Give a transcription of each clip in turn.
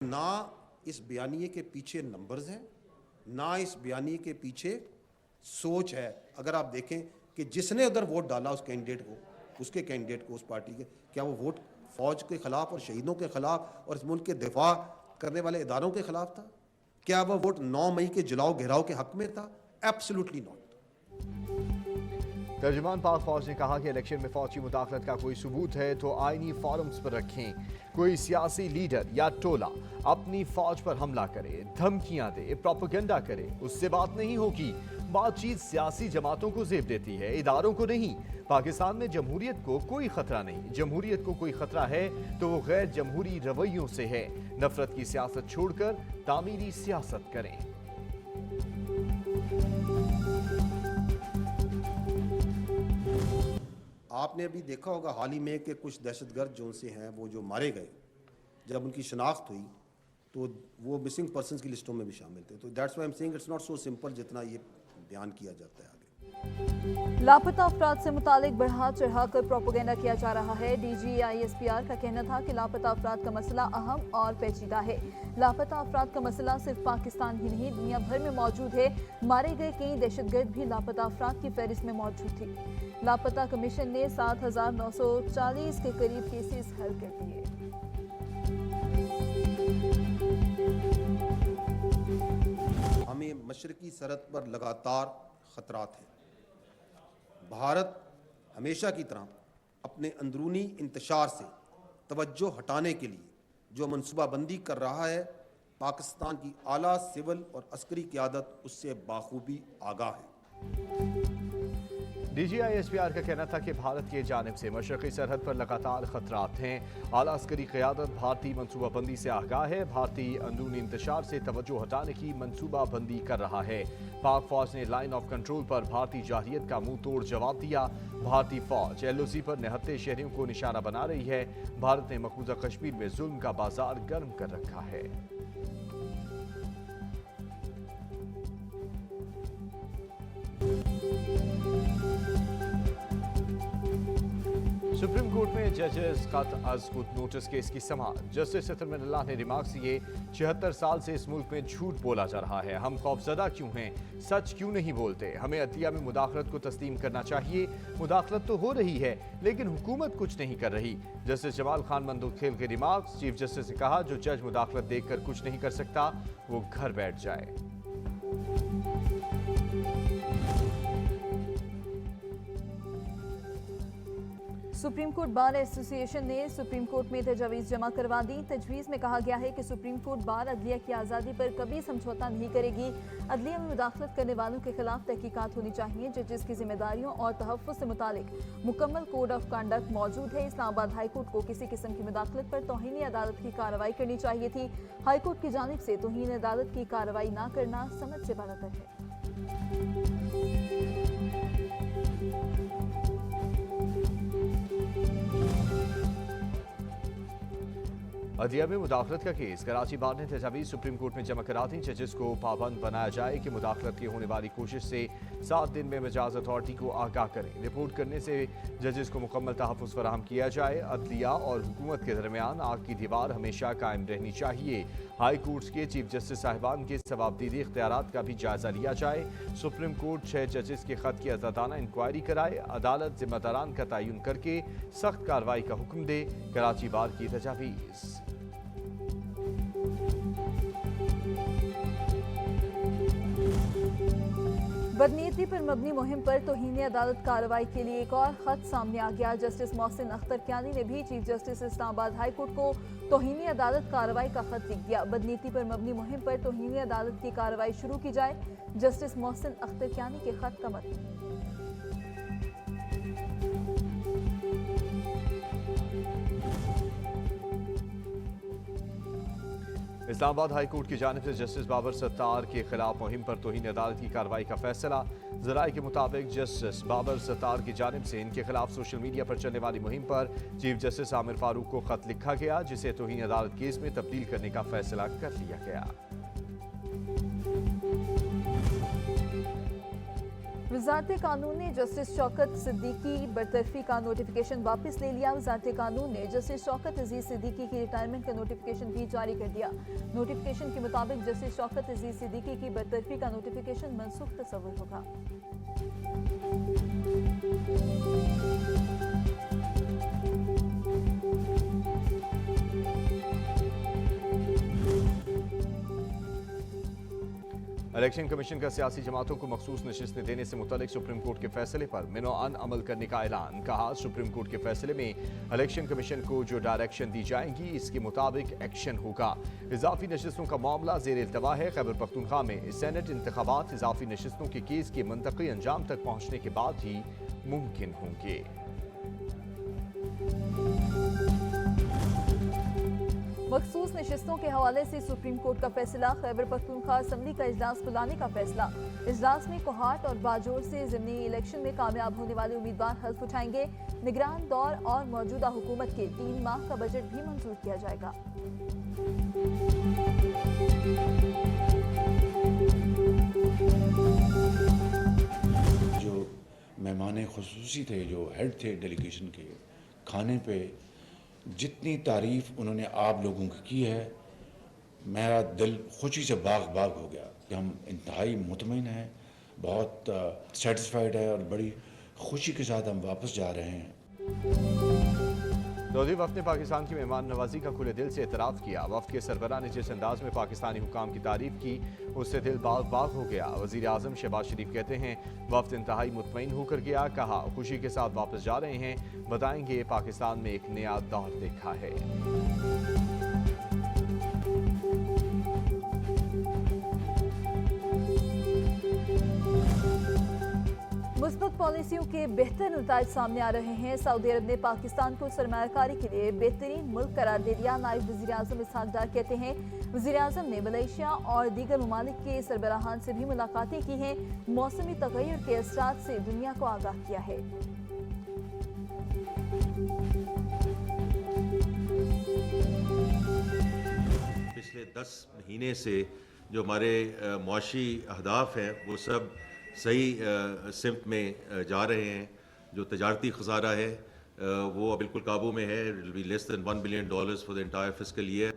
ना इस बयानिए के पीछे नंबर्स हैं, ना इस बयानिए के पीछे सोच है। अगर आप देखें कि जिसने उधर वोट डाला उस कैंडिडेट को, उसके कैंडिडेट को, उस पार्टी के, क्या वो वोट फौज के खिलाफ और शहीदों के खिलाफ और इस मुल्क के दिफा करने वाले इदारों के खिलाफ था? क्या वह वोट 9 मई के जलाओ घेराव के हक में था? Absolutely not. तर्जुमान पाक फौज ने कहा कि इलेक्शन में फौज की मुदाखलत का कोई सबूत है तो आईनी फॉरम्स पर रखें। कोई सियासी लीडर या टोला अपनी फौज पर हमला करे, धमकियां दे, प्रोपेगेंडा करे, उससे बात नहीं होगी। बातचीत सियासी जमातों को जेब देती है, इदारों को नहीं। पाकिस्तान में जमहूरियत को कोई खतरा नहीं। जमहूरियत को कोई खतरा है तो वो गैर जमहूरी रवैयों से है। नफरत की सियासत छोड़कर तामीरी सियासत करें। आपने अभी देखा होगा हाल ही में कि कुछ दहशतगर्द जो उनसे हैं वो जो मारे गए, जब उनकी शनाख्त हुई तो वो मिसिंग पर्सनस की लिस्टों में भी शामिल थे। तो that's why I am saying it's not so simple जितना ये बयान किया जाता है। आगे लापता अफराद से मुतालिक बढ़ा चढ़ाकर प्रोपेगेंडा किया जा रहा है। डीजी ISPR का कहना था कि लापता अफराद का मसला अहम और पेचीदा है। लापता अफराद का मसला सिर्फ पाकिस्तान ही नहीं दुनिया भर में मौजूद है। मारे गए कई दहशतगर्द भी लापता अफराद की फहरिस्त में मौजूद थी। लापता कमीशन ने 7,940 के करीब केसेस हल कर दिए। हमें मशरकी सरहद पर लगातार खतरात हैं। भारत हमेशा की तरह अपने अंदरूनी इंतशार से तवज्जो हटाने के लिए जो मनसूबाबंदी कर रहा है, पाकिस्तान की आला सिविल और अस्करी क़यादत उससे बाखूबी आगाह है। डीजी ISPR का कहना था कि भारत की जानिब से मशरक़ी सरहद पर लगातार खतरात हैं। आला अस्करी क़यादत भारतीय मनसूबाबंदी से आगाह है। भारतीय अंदरूनी इंतशार से तवज्जो हटाने की मनसूबाबंदी कर रहा है। पाक फौज ने लाइन ऑफ कंट्रोल पर भारतीय जारहियत का मुंह तोड़ जवाब दिया। भारतीय फौज LOC पर निहत्ते शहरियों को निशाना बना रही है। भारत ने मकबूजा कश्मीर में जुल्म का बाजार गर्म कर रखा है। सुप्रीम कोर्ट में जजेस कत अज कुत नोटिस केस की समाअत। जस्टिस सतरमल्लाह ने रिमार्क्स दिए, 76 साल से इस मुल्क में झूठ बोला जा रहा है। हम खौफजदा क्यों हैं? सच क्यों नहीं बोलते? हमें अदलिया में मुदाखलत को तस्लीम करना चाहिए। मुदाखलत तो हो रही है लेकिन हुकूमत कुछ नहीं कर रही। जस्टिस जमाल खान मंदोखेल के रिमार्क्स। चीफ जस्टिस ने कहा, जो जज मुदाखलत देखकर कुछ नहीं कर सकता वो घर बैठ जाए। सुप्रीम कोर्ट बार एसोसिएशन ने सुप्रीम कोर्ट में तजवीज़ जमा करवा दी। तजवीज़ में कहा गया है कि सुप्रीम कोर्ट बार अदलिया की आज़ादी पर कभी समझौता नहीं करेगी। अदलिया में मुदाखलत करने वालों के खिलाफ तहकीकात होनी चाहिए। जजेस की जिम्मेदारियों और तहफ़्फ़ुज़ से मुतालिक मुकम्मल कोड ऑफ कंडक्ट मौजूद है। इस्लामाबाद हाई कोर्ट को किसी किस्म की मुदाखलत पर तौहीन अदालत की कार्रवाई करनी चाहिए थी। हाई कोर्ट की जानिब से तौहीन अदालत की कार्रवाई न करना समझ से बालातर है। अदलिया में मुदाखलत का केस। कराची बार ने तजावीज़ सुप्रीम कोर्ट में जमा करा दी। जजेस को पाबंद बनाया जाए कि मुदाखलत की होने वाली कोशिश से 7 दिन में मजाज अथॉरिटी को आगाह करें। रिपोर्ट करने से जजेस को मुकम्मल तहफ़्फ़ुज़ फराहम किया जाए। अदलिया और हुकूमत के दरमियान आग की दीवार हमेशा कायम रहनी चाहिए। हाई कोर्ट्स के चीफ जस्टिस साहिबान के जवाबदीदी इख्तियारात का भी जायजा लिया जाए। सुप्रीम कोर्ट 6 जजेस के खत की आज़ादाना इंक्वायरी कराए। अदालत जिम्मेदारान का तयन करके सख्त कार्रवाई का हुक्म दे। कराची बार की तजावीज़। बदनीयती पर मबनी मुहिम पर तौहीन अदालत कार्रवाई के लिए एक और खत सामने आ गया। जस्टिस मोहसिन अख्तर कियानी ने भी chief justice Islamabad high court को तौहीन अदालत कार्रवाई का खत लिख दिया। बदनीयती पर मबनी मुहिम पर तौहीन अदालत की कार्रवाई शुरू की जाए। जस्टिस मोहसिन अख्तर कियानी के खत का मतलब इस्लामाबाद हाई कोर्ट की जानिब से जस्टिस बाबर सत्तार के खिलाफ मुहिम पर तौहीन अदालत की कार्रवाई का फैसला। ज़राए के मुताबिक जस्टिस बाबर सत्तार की जानिब से इनके खिलाफ सोशल मीडिया पर चलने वाली मुहिम पर चीफ जस्टिस आमिर फारूक को खत लिखा गया, जिसे तौहीन अदालत केस में तब्दील करने का फैसला कर लिया गया। वजारत कानून ने जस्टिस शौकत सिद्दीकी बरतरफी का नोटिफिकेशन वापस ले लिया। वजारत कानून ने जस्टिस शौकत अजीज सिद्दीकी की रिटायरमेंट का नोटिफिकेशन भी जारी कर दिया। नोटिफिकेशन के मुताबिक जस्टिस शौकत अजीज सिद्दीकी की बरतरफी का नोटिफिकेशन मनसूख तस्वुर होगा। इलेक्शन कमीशन का सियासी जमातों को मखसूस नशिस्तें देने से मुतालिक सुप्रीम कोर्ट के फैसले पर मिनोअन अमल करने का ऐलान। कहा, सुप्रीम कोर्ट के फैसले में इलेक्शन कमीशन को जो डायरेक्शन दी जाएंगी इसके मुताबिक एक्शन होगा। इजाफी नशिस्तों का मामला जेर इल्तवा है। खैबर पख्तूनख्वा में सेनेट इंतखाबात इजाफी नशिस्तों के केस के मंतकी अंजाम तक पहुंचने के बाद ही मुमकिन होंगे। मखसूस नशिस्तों के हवाले से सुप्रीम कोर्ट का फैसला। खैबर पख्तूनख्वा असम्बली का इजलास बुलाने का फैसला। इजलास में कोहाट और बाजोर से ज़िमनी इलेक्शन में कामयाब होने वाले उम्मीदवार हल्फ उठाएंगे। निगरान दौर और मौजूदा हुकूमत के 3 माह का बजट भी मंजूर किया जाएगा। जो मेहमान खुसूसी थे, जो हेड थे डेलीगेशन के, खाने पे जितनी तारीफ उन्होंने आप लोगों की है, मेरा दिल खुशी से बाग बाग हो गया कि हम इंतहाई मुतमईन हैं, बहुत सेटिस्फाइड है और बड़ी खुशी के साथ हम वापस जा रहे हैं। सऊदी वफ्द ने पाकिस्तान की मेहमान नवाजी का खुले दिल से एतराफ़ किया। वफ्द के सरबराह ने जिस अंदाज में पाकिस्तानी हुकाम की तारीफ की उससे दिल बाग बाग हो गया। वज़ीर आज़म शहबाज शरीफ कहते हैं, वफ्द इंतहाई मुतमईन होकर गया। कहा, खुशी के साथ वापस जा रहे हैं। बताएंगे पाकिस्तान में एक नया दौर देखा है। मुस्बत पॉलिसियों के बेहतर नताइज सामने आ रहे हैं। सऊदी अरब ने पाकिस्तान को सरमायाकारी के लिए बेहतरीन मुल्क करार दे दिया। नायब वज़ीर आज़म इसहाक डार कहते हैं, वज़ीर आज़म ने मलेशिया और दीगर ममालिक के सरबराहान से भी मुलाकातें की हैं। मौसमी तग़य्युर के असरात से दुनिया को आगाह किया है। पिछले 10 महीने से जो हमारे मुआशी अहदाफ हैं वो सब सही सिमत में जा रहे हैं। जो तजारती खसारा है वो बिल्कुल काबू में है। It will be less than $1 billion for the entire fiscal year.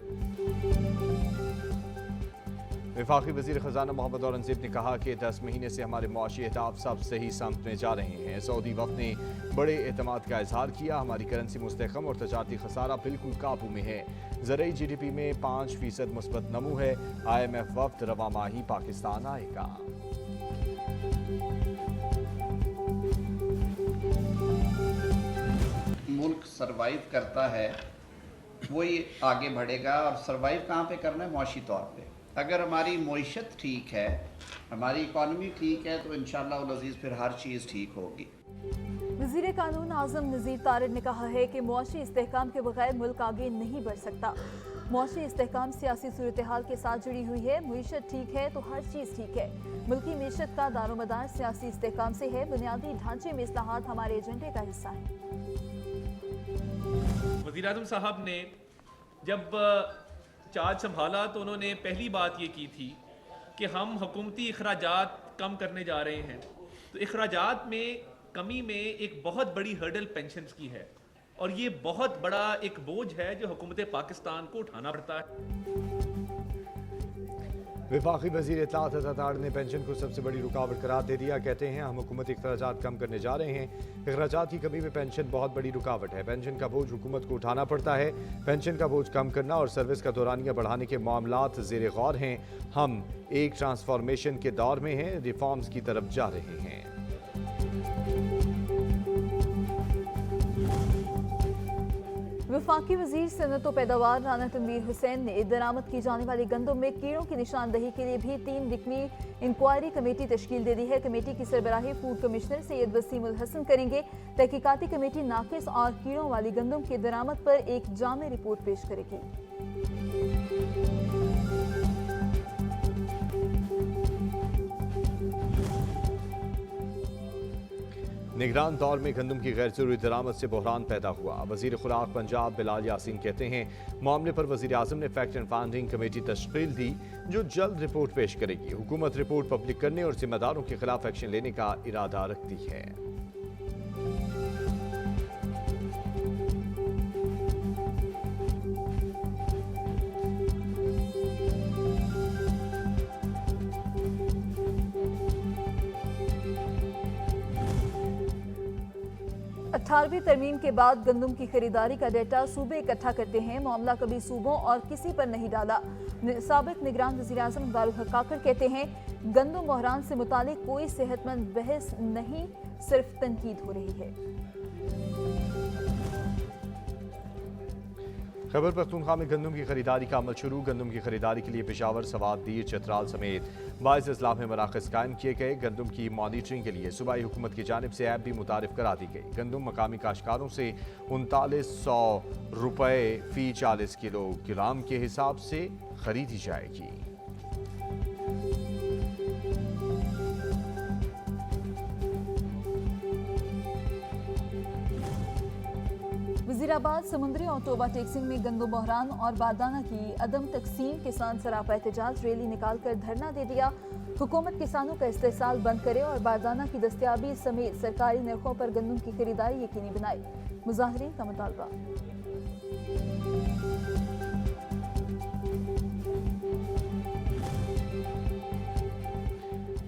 वफाकी वज़ीर ख़जाना मोहम्मद औरंगज़ेब ने कहा कि 10 महीने से हमारे मुआशी अहदाफ सब सही समत में जा रहे हैं। सऊदी वफ़द ने बड़े एतमाद का इजहार किया। हमारी करेंसी मुस्तहकम और तजारती खसारा बिल्कुल काबू में है। ज़रई GDP में 5% मुस्बत नमू है। IMF वफ़द रवा माही पाकिस्तान आएगा। मुल्क सरवाइव करता है वही आगे बढ़ेगा। और सरवाइव कहाँ पे करना है? मुआशी तौर पे। अगर हमारी मईशत ठीक है, हमारी इकॉनमी ठीक है, तो इंशाअल्लाह उल अज़ीज़ फिर हर चीज़ ठीक होगी। वज़ीर कानून आज़म नज़ीर तारिड़ ने कहा है कि मुआशी इस्तेहकाम के बगैर मुल्क आगे नहीं बढ़ सकता। मुआशी इस्तेहकाम सियासी सूरत हाल के साथ जुड़ी हुई है। मईशत ठीक है तो हर चीज़ ठीक है। मुल्की मीशत का दारोमदार सियासी इस्तेहकाम से है। बुनियादी ढांचे में इस्लाहात हमारे एजेंडे का हिस्सा है। वज़ीर आज़म साहब ने जब चार्ज संभाला तो उन्होंने पहली बात ये की थी कि हम हुकूमती अखराजात कम करने जा रहे हैं। तो अखराजात में कमी में एक बहुत बड़ी हर्डल पेंशन्स की है और ये बहुत बड़ा एक बोझ है जो हुकूमत पाकिस्तान को उठाना पड़ता है। वफाकी वज़ीर इत्तलात अतातार ने पेंशन को सबसे बड़ी रुकावट करार दे दिया। कहते हैं, हम हुकूमती अखराजात कम करने जा रहे हैं। अखराजात की कमी में पेंशन बहुत बड़ी रुकावट है। पेंशन का बोझ हुकूमत को उठाना पड़ता है। पेंशन का बोझ कम करना और सर्विस का दौरानिया बढ़ाने के मामलात ज़ेर गौर हैं। हम एक ट्रांसफॉर्मेशन के दौर में हैं, रिफॉर्म्स की तरफ जा रहे हैं। वफाकी वज़ीर सनत व पैदावार राना तनवीर हुसैन ने दरामद की जाने वाली गंदम में कीड़ों की निशानदही के लिए भी 3 रुकनी इंक्वायरी कमेटी तश्कील दे दी है। कमेटी की सरबराही फूड कमिश्नर सैयद वसीम उल हसन करेंगे। तहकीकाती कमेटी नाकिस और कीड़ों वाली गंदम के दरामद पर एक जामे रिपोर्ट पेश करेगी। निगरान दौर में गंदम की गैर जरूरी दरामद से बहरान पैदा हुआ। वजीर खुराक पंजाब बिलाल यासीन कहते हैं मामले पर वजीर आजम ने फैक्ट एंड फाइंडिंग कमेटी तश्कील दी जो जल्द रिपोर्ट पेश करेगी। हुकूमत रिपोर्ट पब्लिक करने और जिम्मेदारों के खिलाफ एक्शन लेने का इरादा रखती है। अठारहवीं तरमीम के बाद गंदम की खरीदारी का डेटा सूबे इकट्ठा करते हैं। मामला कभी सूबों और किसी पर नहीं डाला। साबिक निगरान वज़ीर आज़म अब्दुल हक काकर कहते हैं गंदम बहरान से मुतालिक कोई सेहतमंद बहस नहीं, सिर्फ तनकीद हो रही है। खैबर पख्तूनख्वा में गंदम की खरीदारी का अमल शुरू। गंदम की खरीदारी के लिए पेशावर, सवात, दीर, चतराल समेत 22 अजला में मराकज़ कायम किए गए। गंदम की मॉनिटरिंग के लिए सूबाई हुकूमत की जानिब से ऐप भी मुतारिफ करा दी गई। गंदम मकामी काश्तकारों से 3900 रुपये फी 40 किलोग्राम के हिसाब से खरीदी जाएगी। वजीराबाद समुद्री और टोबा टेक्सिंग में गंदम बहरान और बारदाना की अदम तकसीम, किसान सरापा एहतजाज रैली निकालकर धरना दे दिया। हुकूमत किसानों का इस्तेसाल बंद करे और बारदाना की दस्तियाबी समेत सरकारी नरखों पर गंदम की खरीदारी यकीनी बनाए, मुजाहिरीन का मुतालबा।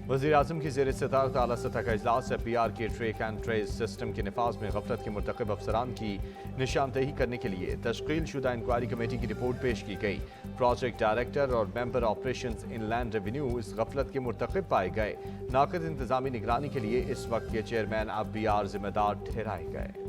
वज़ीर आज़म की ज़ेर सदारत आला सतह का इजलास। PR के ट्रैक एंड ट्रेस सिस्टम के नफाज में गफलत के मुर्तकिब अफसरान की निशानदेही करने के लिए तश्कील शुदा इंक्वायरी कमेटी की रिपोर्ट पेश की गई। प्रोजेक्ट डायरेक्टर और मेंबर ऑपरेशंस इनलैंड रेवेन्यू इस गफलत के मुर्तकिब पाए गए। नाक़िद इंतजामी निगरानी के लिए इस वक्त के चेयरमैन अब PR जिम्मेदार ठहराए गए।